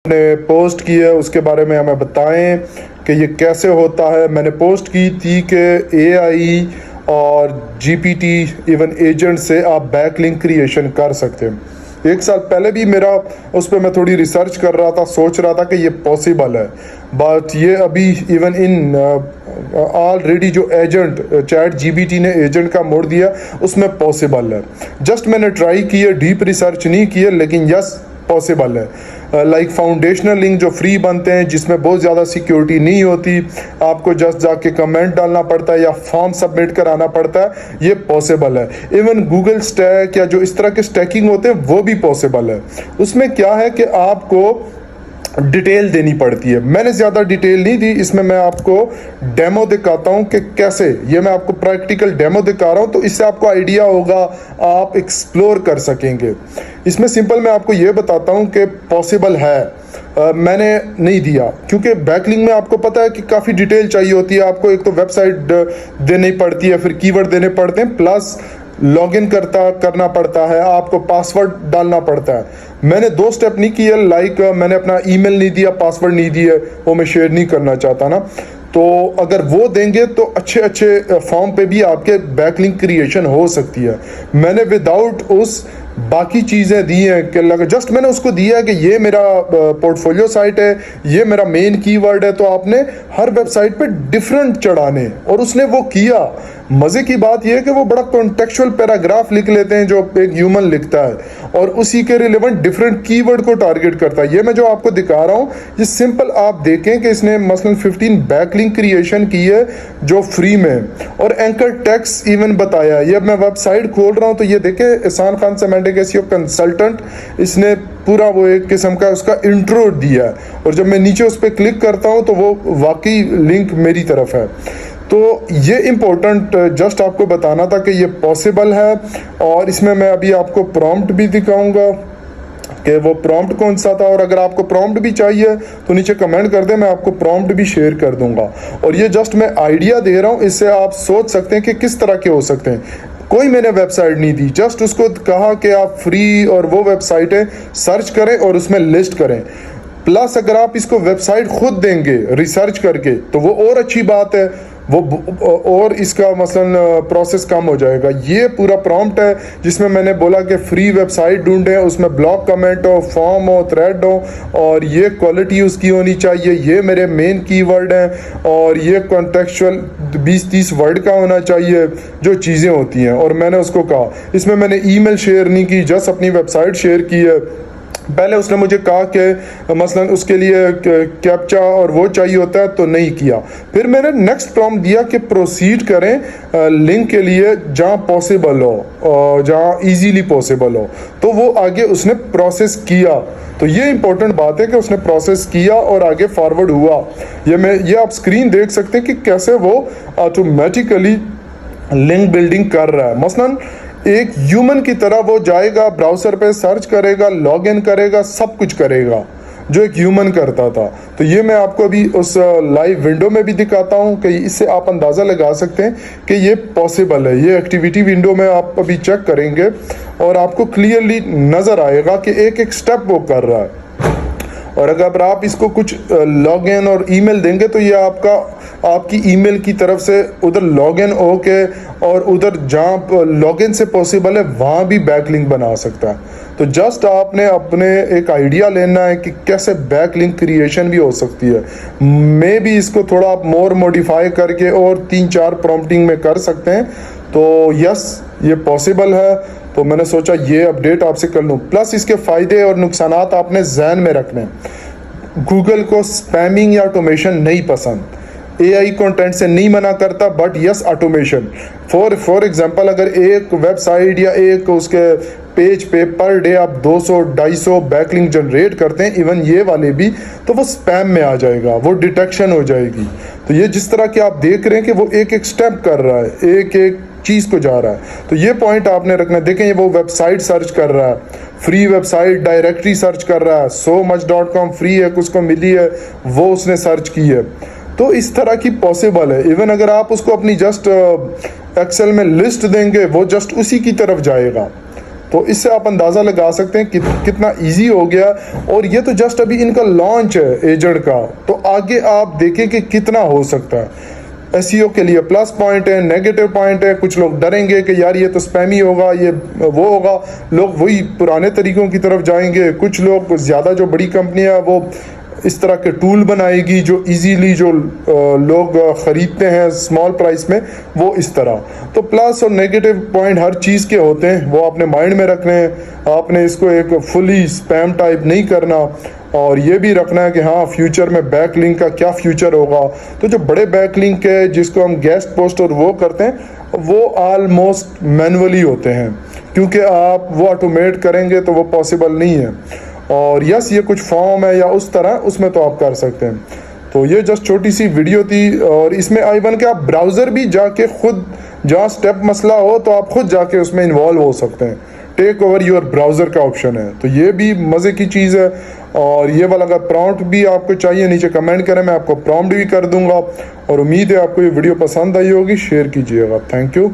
ने पोस्ट की है उसके बारे में हमें बताएं कि ये कैसे होता है। मैंने पोस्ट की थी कि एआई और जीपीटी इवन एजेंट से आप बैकलिंक क्रिएशन कर सकते हैं। 1 साल पहले भी मेरा उस पर मैं थोड़ी रिसर्च कर रहा था, सोच रहा था कि ये पॉसिबल है, बट ये अभी इवन इन ऑलरेडी जो एजेंट चैट जीपीटी ने एजेंट का मोड़ दिया उसमें पॉसिबल है। जस्ट मैंने ट्राई की है, डीप रिसर्च नहीं की है, लेकिन यस पॉसिबल है। लाइक फाउंडेशनल लिंक जो फ्री बनते हैं जिसमें बहुत ज़्यादा सिक्योरिटी नहीं होती, आपको जस्ट जाके कमेंट डालना पड़ता है या फॉर्म सबमिट कराना पड़ता है, ये पॉसिबल है। इवन गूगल स्टैक या जो इस तरह के स्टैकिंग होते हैं वो भी पॉसिबल है। उसमें क्या है कि आपको डिटेल देनी पड़ती है। मैंने ज़्यादा डिटेल नहीं दी, इसमें मैं आपको डेमो दिखाता हूँ कि कैसे, ये मैं आपको प्रैक्टिकल डेमो दिखा रहा हूँ तो इससे आपको आइडिया होगा, आप एक्सप्लोर कर सकेंगे। इसमें सिंपल मैं आपको ये बताता हूँ कि पॉसिबल है। मैंने नहीं दिया क्योंकि बैकलिंक में आपको पता है कि काफ़ी डिटेल चाहिए होती है। आपको एक तो वेबसाइट देनी पड़ती है, फिर कीवर्ड देने पड़ते हैं, प्लस लॉगिन करना पड़ता है, आपको पासवर्ड डालना पड़ता है। मैंने 2 स्टेप नहीं किए, लाइक मैंने अपना ईमेल नहीं दिया, पासवर्ड नहीं दिया, वो मैं शेयर नहीं करना चाहता ना। तो अगर वो देंगे तो अच्छे फॉर्म पे भी आपके बैकलिंक क्रिएशन हो सकती है। मैंने विदाउट उस बाकी चीज़ें दी हैं कि जस्ट मैंने उसको दिया है कि ये मेरा पोर्टफोलियो साइट है, ये मेरा मेन कीवर्ड है, तो आपने हर वेबसाइट पे डिफरेंट चढ़ाने, और उसने वो किया। मज़े की बात यह है कि वो बड़ा कॉन्टेक्चुअल पैराग्राफ लिख लेते हैं जो एक ह्यूमन लिखता है, और उसी के रिलेवेंट डिफरेंट कीवर्ड को टारगेट करता है। ये मैं जो आपको दिखा रहा हूँ ये सिंपल आप देखें कि इसने मसलन 15 बैकलिंक क्रिएशन की है जो फ्री में, और एंकर टेक्स्ट इवन बताया है। ये मैं वेबसाइट खोल रहा हूँ तो ये देखें, एहसान खान सेमेंटिक एसईओ कंसल्टेंट, इसने पूरा वो एक किस्म का उसका इंट्रो दिया है, और जब मैं नीचे उस पर क्लिक करता हूँ तो वो वाकई लिंक मेरी तरफ है। तो ये इम्पोर्टेंट जस्ट आपको बताना था कि ये पॉसिबल है। और इसमें मैं अभी आपको प्रॉम्प्ट भी दिखाऊंगा कि वो प्रॉम्प्ट कौन सा था, और अगर आपको प्रॉम्प्ट भी चाहिए तो नीचे कमेंट कर दें, मैं आपको प्रॉम्प्ट भी शेयर कर दूंगा। और ये जस्ट मैं आइडिया दे रहा हूँ, इससे आप सोच सकते हैं कि किस तरह के हो सकते हैं। कोई मैंने वेबसाइट नहीं दी, जस्ट उसको कहा कि आप फ्री और वो वेबसाइटें सर्च करें और उसमें लिस्ट करें। प्लस अगर आप इसको वेबसाइट खुद देंगे रिसर्च करके तो वो और अच्छी बात है, वो और इसका मसलन प्रोसेस कम हो जाएगा। ये पूरा प्रॉम्प्ट है जिसमें मैंने बोला कि फ्री वेबसाइट ढूंढें, उसमें ब्लॉग कमेंट हो, फॉर्म हो, थ्रेड हो, और ये क्वालिटी उसकी होनी चाहिए, ये मेरे मेन कीवर्ड हैं, और ये कॉन्टेक्चुअल 20-30 वर्ड का होना चाहिए, जो चीज़ें होती हैं। और मैंने उसको कहा, इसमें मैंने ईमेल शेयर नहीं की, जस्ट अपनी वेबसाइट शेयर की है। पहले उसने मुझे कहा कि मसलन उसके लिए कैप्चा और वो चाहिए होता है, तो नहीं किया। फिर मैंने नेक्स्ट प्रॉम्प्ट दिया कि प्रोसीड करें लिंक के लिए जहाँ पॉसिबल हो, जहाँ इजीली पॉसिबल हो, तो वो आगे उसने प्रोसेस किया। तो ये इंपॉर्टेंट बात है कि उसने प्रोसेस किया और आगे फॉरवर्ड हुआ। ये आप स्क्रीन देख सकते हैं कि कैसे वो ऑटोमेटिकली लिंक बिल्डिंग कर रहा है। मसलन एक ह्यूमन की तरह वो जाएगा, ब्राउज़र पे सर्च करेगा, लॉगिन करेगा, सब कुछ करेगा जो एक ह्यूमन करता था। तो ये मैं आपको अभी उस लाइव विंडो में भी दिखाता हूँ कि इससे आप अंदाज़ा लगा सकते हैं कि ये पॉसिबल है। ये एक्टिविटी विंडो में आप अभी चेक करेंगे और आपको क्लियरली नज़र आएगा कि एक एक स्टेप वो कर रहा है। और अगर आप इसको कुछ लॉगिन और ईमेल देंगे तो ये आपकी ईमेल की तरफ से उधर लॉगिन होके और उधर जहाँ लॉगिन से पॉसिबल है वहाँ भी बैकलिंक बना सकता है। तो जस्ट आपने अपने एक आइडिया लेना है कि कैसे बैकलिंक क्रिएशन भी हो सकती है। मे भी इसको थोड़ा आप मोर मॉडिफाई करके और 3-4 प्रॉम्प्टिंग में कर सकते हैं। तो यस, ये पॉसिबल है। तो मैंने सोचा ये अपडेट आपसे कर लूँ। प्लस इसके फ़ायदे और नुकसानात आपने जहन में रखने हैं। गूगल को स्पैमिंग या ऑटोमेशन नहीं पसंद, एआई कंटेंट से नहीं मना करता, but yes automation. For example अगर एक वेबसाइट या एक उसके पेज पे पर डे आप 200-250 बैकलिंक जनरेट करते हैं, इवन ये वाले भी, तो वो स्पैम में आ जाएगा, वो डिटेक्शन हो जाएगी। तो ये जिस तरह के आप देख रहे हैं कि वो एक एक स्टेप कर रहा है, एक एक चीज़ को जा रहा है, तो ये पॉइंट आपने रखना। देखें ये वो वेबसाइट सर्च कर रहा है, फ्री वेबसाइट डायरेक्टरी सर्च कर रहा है, SoMuch.com फ्री है, कुछ को मिली है, वो उसने सर्च की है। तो इस तरह की पॉसिबल है। इवन अगर आप उसको अपनी जस्ट एक्सेल में लिस्ट देंगे, वो जस्ट उसी की तरफ जाएगा। तो इससे आप अंदाज़ा लगा सकते हैं कि कितना इजी हो गया। और ये तो जस्ट अभी इनका लॉन्च है एजेंट का, तो आगे आप देखें कि कितना हो सकता है। एसईओ के लिए प्लस पॉइंट है, नेगेटिव पॉइंट है। कुछ लोग डरेंगे कि यार ये तो स्पैमी होगा, ये वो होगा, लोग वही पुराने तरीकों की तरफ जाएंगे। कुछ लोग, ज़्यादा जो बड़ी कंपनियां वो इस तरह के टूल बनाएगी जो इजीली जो लोग ख़रीदते हैं स्मॉल प्राइस में, वो इस तरह। तो प्लस और नेगेटिव पॉइंट हर चीज़ के होते हैं, वो आपने माइंड में रखने हैं। आपने इसको एक फुली स्पैम टाइप नहीं करना, और ये भी रखना है कि हाँ फ्यूचर में बैक लिंक का क्या फ्यूचर होगा। तो जो बड़े बैक लिंक है जिसको हम गेस्ट पोस्ट और वो करते हैं, वो ऑलमोस्ट मैनुअली होते हैं, क्योंकि आप वो ऑटोमेट करेंगे तो वो पॉसिबल नहीं है। और यस, ये कुछ फॉर्म है या उस तरह, उसमें तो आप कर सकते हैं। तो ये जस्ट छोटी सी वीडियो थी, और इसमें इवन के आप ब्राउज़र भी जाके खुद, जहाँ स्टेप मसला हो तो आप खुद जाके उसमें इन्वॉल्व हो सकते हैं। टेक ओवर योर ब्राउज़र का ऑप्शन है, तो ये भी मज़े की चीज़ है। और ये वाला अगर प्रॉम्प्ट भी आपको चाहिए, नीचे कमेंट करें, मैं आपको प्रॉम्प्ट भी कर दूंगा। और उम्मीद है आपको ये वीडियो पसंद आई होगी, शेयर कीजिएगा। Thank you.